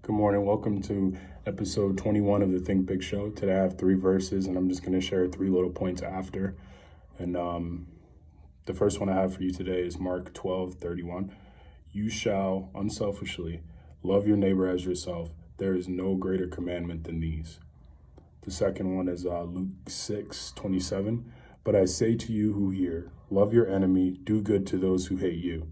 Good morning. Welcome to episode 21 of the Think Big Show. Today I have 3 verses, and I'm just going to share 3 little points after. And the first one I have for you today is Mark 12:31. You shall unselfishly love your neighbor as yourself. There is no greater commandment than these. The second one is Luke 6:27. But I say to you who hear, love your enemy, do good to those who hate you.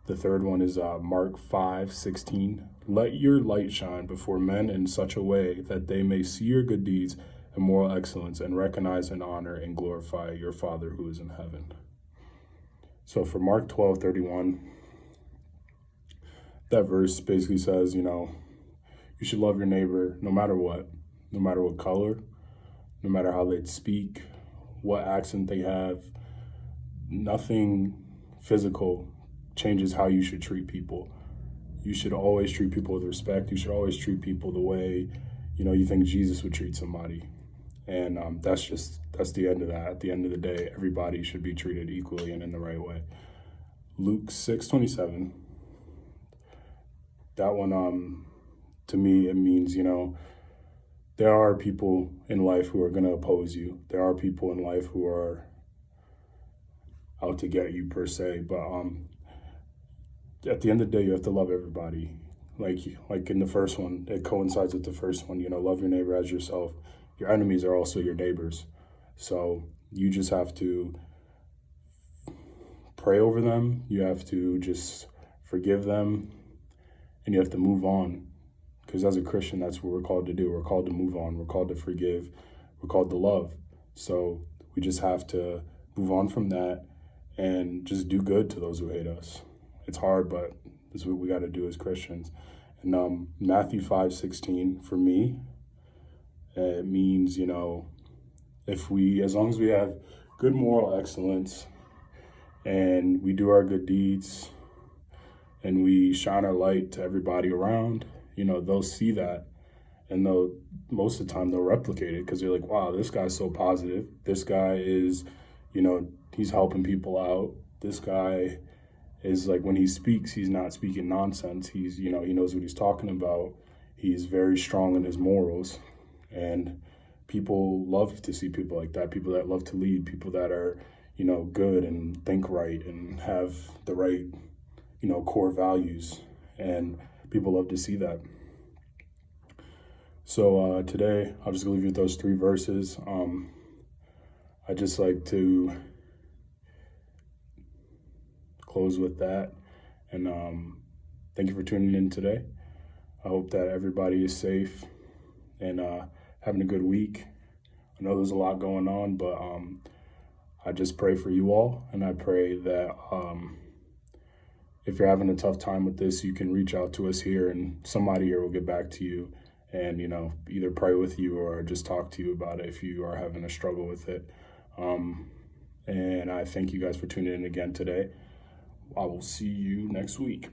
The third one is Mark 5:16. Let your light shine before men in such a way that they may see your good deeds and moral excellence and recognize and honor and glorify your Father who is in heaven. So for Mark 12:31, that verse basically says, you should love your neighbor no matter what color, no matter how they speak, what accent they have. Nothing physical changes how you should treat people. You should always treat people with respect. You should always treat people the way, you think Jesus would treat somebody. And that's the end of that. At the end of the day, everybody should be treated equally and in the right way. Luke 6:27, that one, to me, it means, there are people in life who are going to oppose you. There are people in life who are out to get you per se, but at the end of the day, you have to love everybody. Like in the first one, it coincides with the first one, love your neighbor as yourself. Your enemies are also your neighbors. So you just have to pray over them. You have to just forgive them, and you have to move on. Because as a Christian, that's what we're called to do. We're called to move on. We're called to forgive. We're called to love. So we just have to move on from that and just do good to those who hate us. It's hard, but this is what we got to do as Christians. And Matthew 5:16, for me, it means, as long as we have good moral excellence and we do our good deeds and we shine our light to everybody around, they'll see that, and most of the time they'll replicate it because they're like, wow, this guy's so positive. This guy is, he's helping people out. This guy is like, when he speaks, he's not speaking nonsense. He's, he knows what he's talking about. He's very strong in his morals. And people love to see people like that, people that love to lead, people that are, good and think right and have the right, core values. And people love to see that. So today, I'll just leave you with those 3 verses. I just like to close with that. And thank you for tuning in today. I hope that everybody is safe and having a good week. I know there's a lot going on, but I just pray for you all. And I pray that if you're having a tough time with this, you can reach out to us here and somebody here will get back to you and, either pray with you or just talk to you about it if you are having a struggle with it. And I thank you guys for tuning in again today. I will see you next week.